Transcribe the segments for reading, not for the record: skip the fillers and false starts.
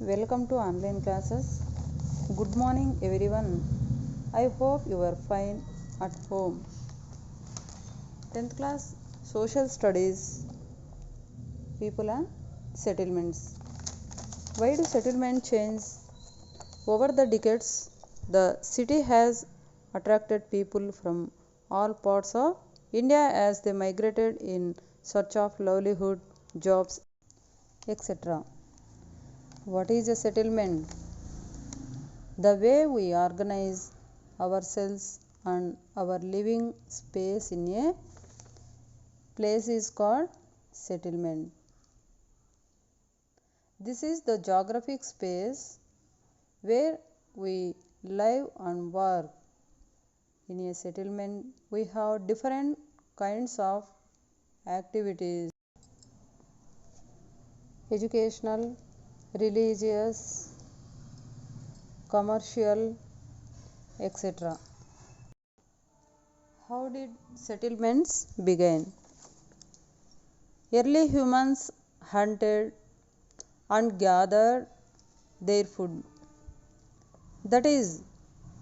Welcome to online classes. Good morning everyone. I hope you are fine at home. 10th class social studies, people and settlements. Why do settlement change? Over the decades, the city has attracted people from all parts of India as they migrated in search of livelihood, jobs, etc. What is a settlement? The way we organize ourselves and our living space in a place is called settlement. This is the geographic space where we live and work. In a settlement, we have different kinds of activities: educational, religious, commercial, etc. How did settlements begin? Early humans hunted and gathered their food. That is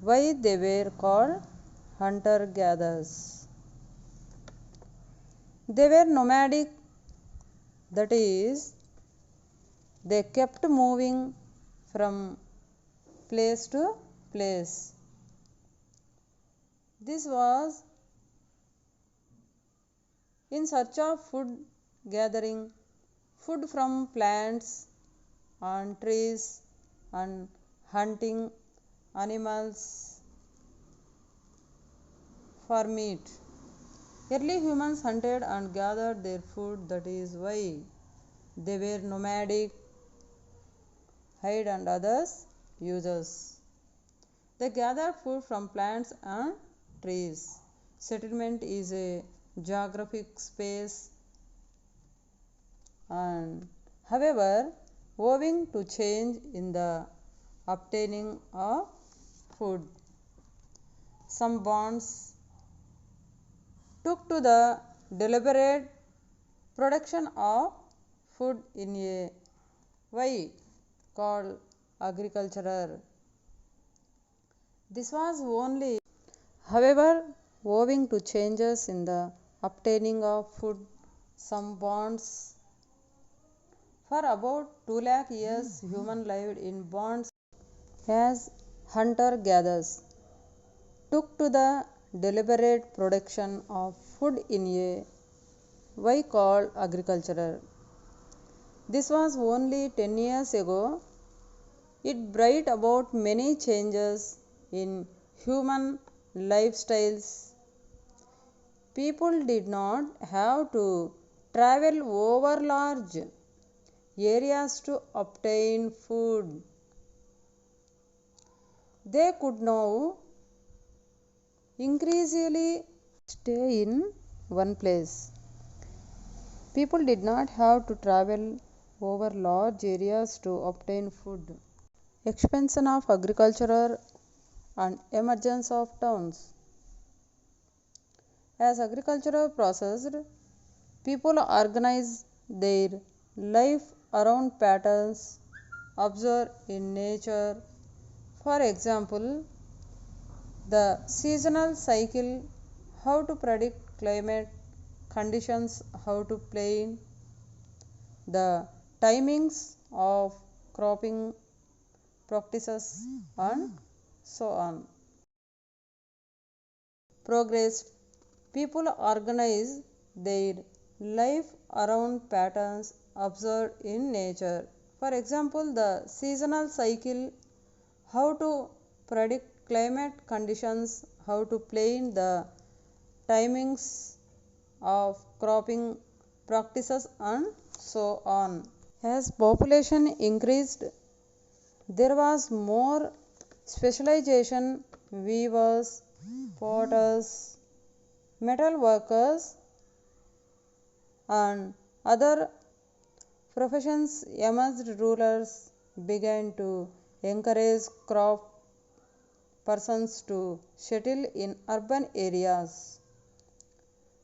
why they were called hunter gatherers. They were nomadic, that is, they kept moving from place to place. This was in search of food, gathering food from plants and trees and hunting animals for meat. Early humans hunted and gathered their food, that is why they were nomadic, hide and others users. They gathered food from plants and trees. Settlement is a geographic space, and however, owing to change in the obtaining of food, some bonds took to the deliberate production of food in a way called agriculture. This was only, however, owing to changes in the obtaining of food, some bonds for about 2 lakh years human lived in bonds as hunter gatherers took to the deliberate production of food in a way called agriculture. This was only 10 years ago. It brought about many changes in human lifestyles. People did not have to travel over large areas to obtain food. They could now increasingly stay in one place. People did not have to travel over large areas to obtain food. Expansion of agriculture and emergence of towns. As agriculture processed, people organized their life around patterns observed in nature. For example, the seasonal cycle, how to predict climate conditions, how to plan the timings of cropping practices, and so on. Progress. People organize their life around patterns observed in nature. For example, the seasonal cycle, how to predict climate conditions, how to plan the timings of cropping practices, and so on. As population increased, there was more specialization: weavers, potters, metal workers, and other professions emerged. Rulers began to encourage craft persons to settle in urban areas.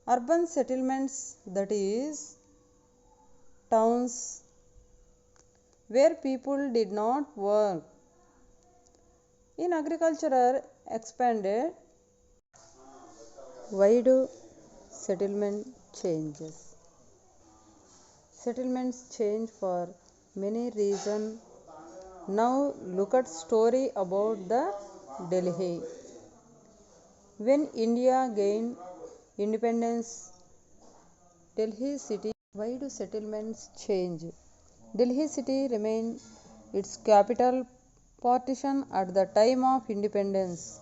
Urban settlements, that is, towns, where people did not work. In agriculture expanded. Why do settlement changes? Settlements change for many reasons. Now look at story about the Delhi. When India gained independence, Delhi city. Why do settlements change? Delhi city remained its capital. Partition at the time of independence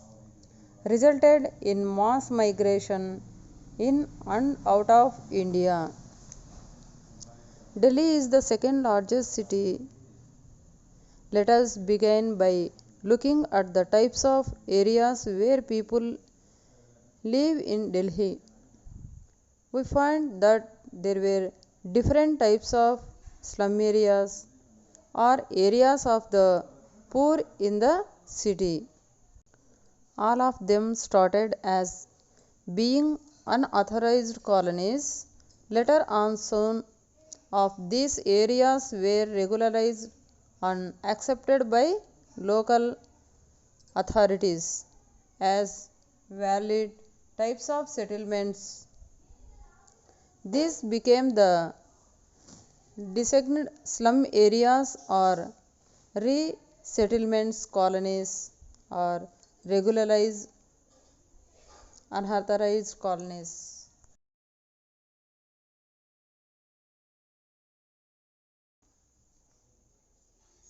resulted in mass migration in and out of India. Delhi is the second largest city. Let us begin by looking at the types of areas where people live in Delhi. We find that there were different types of slum areas or areas of the poor in the city. All of them started as being unauthorized colonies. Later on, some of these areas were regularized and accepted by local authorities as valid types of settlements. These became the designated slum areas or resettlements colonies or regularized unauthorized colonies.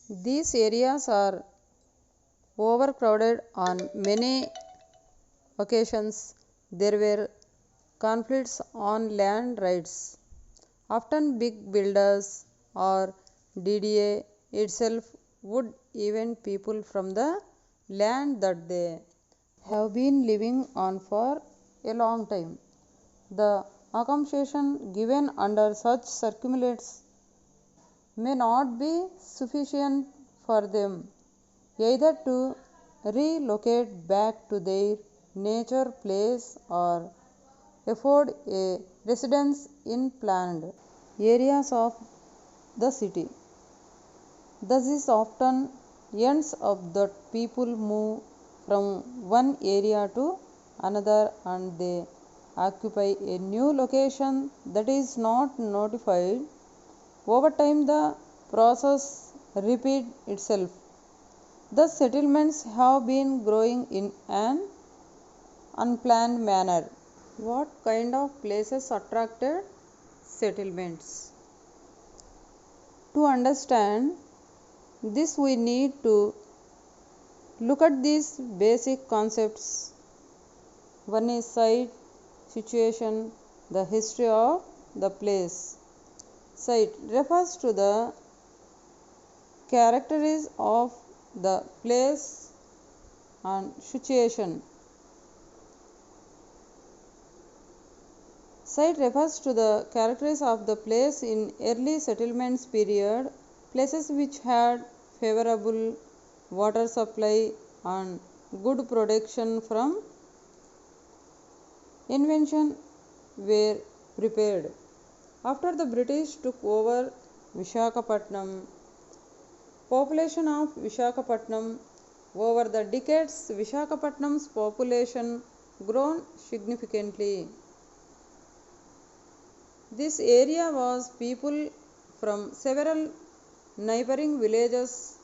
These areas are overcrowded on many occasions. There were conflicts on land rights. Often big builders or DDA itself would even people from the land that they have been living on for a long time. The accommodation given under such circumstances may not be sufficient for them either to relocate back to their nature place or afford a residence in planned areas of the city. Thus, it often ends up that people move from one area to another and they occupy a new location that is not notified. Over time, the process repeats itself. The settlements have been growing in an unplanned manner. What kind of places attracted settlements? To understand this, we need to look at these basic concepts. One is site, situation, the history of the place. Site refers to the characteristics of the place and situation. Site refers to the characteristics of the place in early settlements period, places which had favorable water supply and good protection from invasion were prepared. After the British took over Vishakhapatnam, population of Vishakhapatnam over the decades, Vishakhapatnam's population grown significantly. This area was people from several neighboring villages,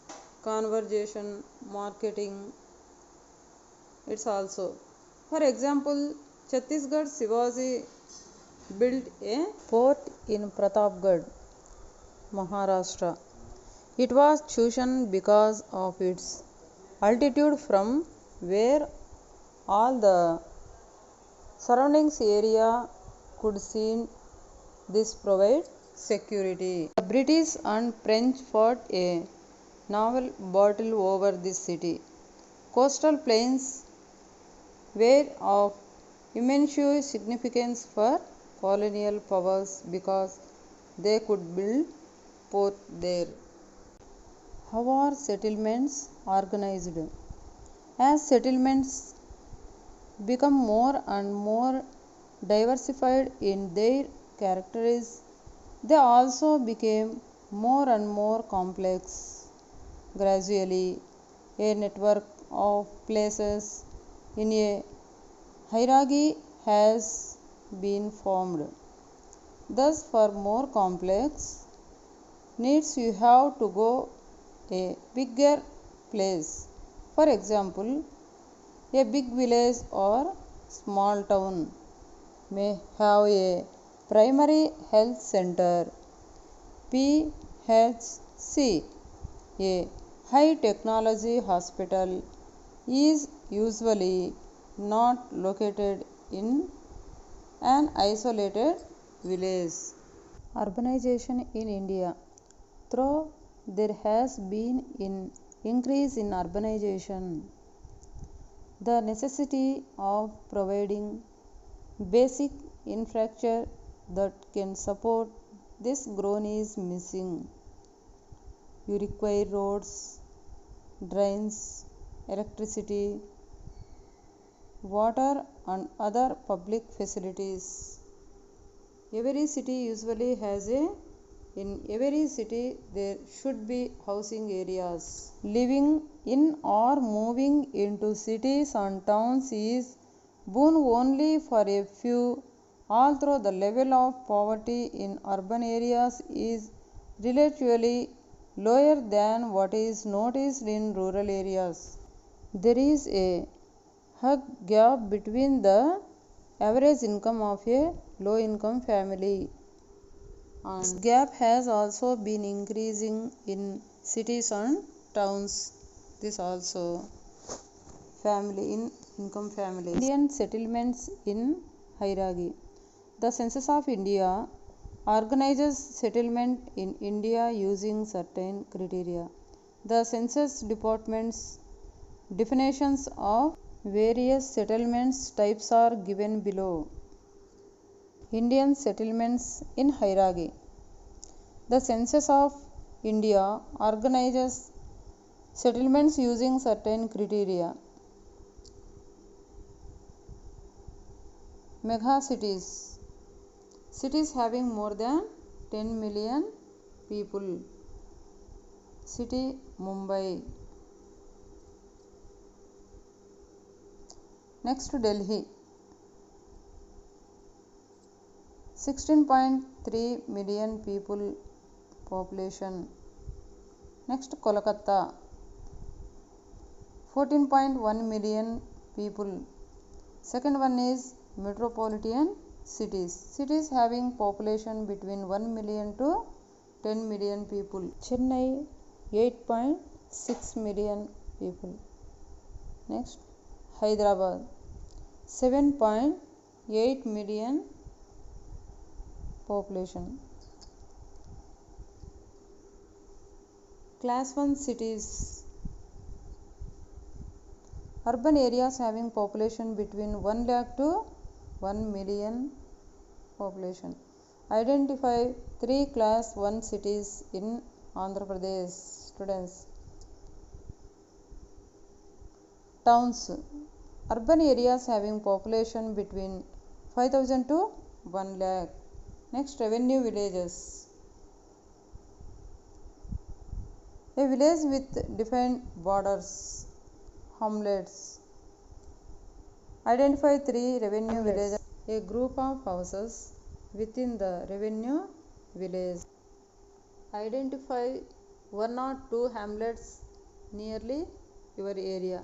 conversion, marketing. It's also, for example, Chhattisgarh Shivaji built a fort in Pratapgarh, Maharashtra. It was chosen because of its altitude from where all the surroundings area could see. This provide security. The British and French fought a naval battle over this city. Coastal plains were of immense significance for colonial powers because they could build port there. How are settlements organized? As settlements become more and more diversified in their characteristics, they also became more and more complex. Gradually, a network of places in a hierarchy has been formed. Thus, for more complex needs, you have to go a bigger place. For example, a big village or small town may have a primary health center PHC. A high technology hospital is usually not located in an isolated village. Urbanization in India. Though there has been an increase in urbanization, the necessity of providing basic infrastructure that can support this growth is missing. You require roads, drains, electricity, water, and other public facilities. Every city usually has a In every city there should be housing areas. Living in or moving into cities and towns is boon only for a few, although the level of poverty in urban areas is relatively lower than what is noticed in rural areas. There is a hug gap between the average income of a low income family. This gap has also been increasing in cities and towns. This also family in income families. Indian settlements in hierarchy. The Census of India organizes settlement in India using certain criteria. The census department's definitions of various settlements types are given below. Indian settlements in hierarchy. The Census of India organizes settlements using certain criteria. Mega cities. Cities having more than 10 million people. City Mumbai. Next, Delhi. 16.3 million people population. Next, Kolkata. 14.1 million people. Second one is metropolitan cities. Cities having population between 1 million to 10 million people. Chennai 8.6 million people. Next, Hyderabad 7.8 million population. Class 1 cities. Urban areas having population between 1 lakh to 1 million population. Identify 3 class 1 cities in Andhra Pradesh. Students. Towns. Urban areas having population between 5,000 to 1 lakh. Next, revenue villages. A village with defined borders. Hamlets. Identify 3 revenue villages. A group of houses within the revenue village. Identify 1 or 2 hamlets nearly your area.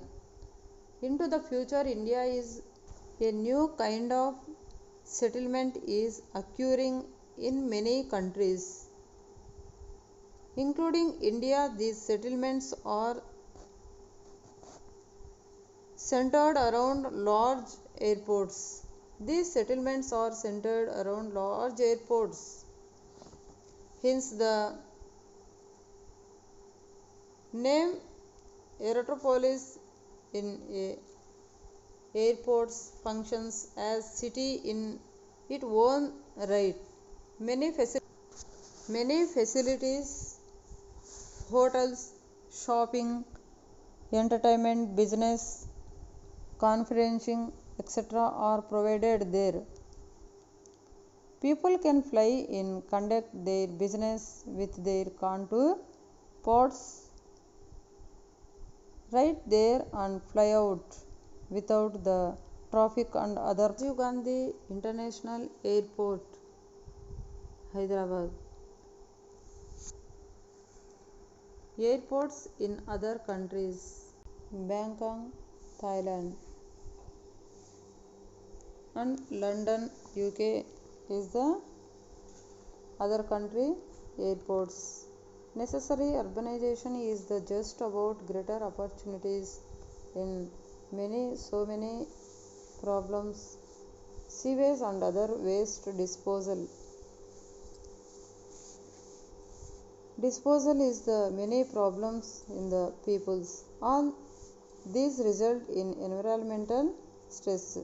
Into the future, India is a new kind of settlement is occurring in many countries, including India. These settlements are centered around large airports. These settlements are centered around large airports. Hence, the name Aerotropolis in airports functions as city in its own right. Many facilities, hotels, shopping, entertainment, business, conferencing, etc. are provided there. People can fly in, conduct their business with their contour ports right there and fly out without the traffic and other. Rajiv Gandhi International Airport, Hyderabad. Airports in other countries, Bangkok, Thailand, and London, UK is the other country airports. Necessary urbanization is the just about greater opportunities in many problems. Sewage and other waste disposal. Disposal is the many problems in the peoples. All these result in environmental stress,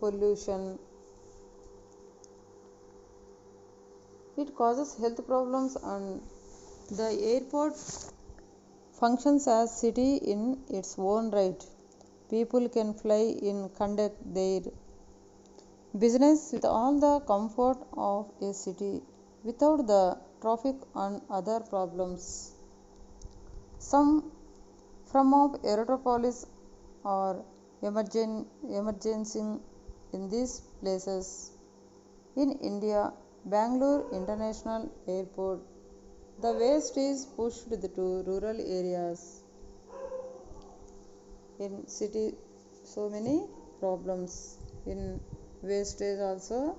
pollution. It causes health problems and the airport functions as city in its own right. People can fly in, conduct their business with all the comfort of a city without the traffic and other problems. Some from of aerotropolis or emergency in these places. In India, Bangalore International Airport, the waste is pushed to rural areas. In city, so many problems in wastage also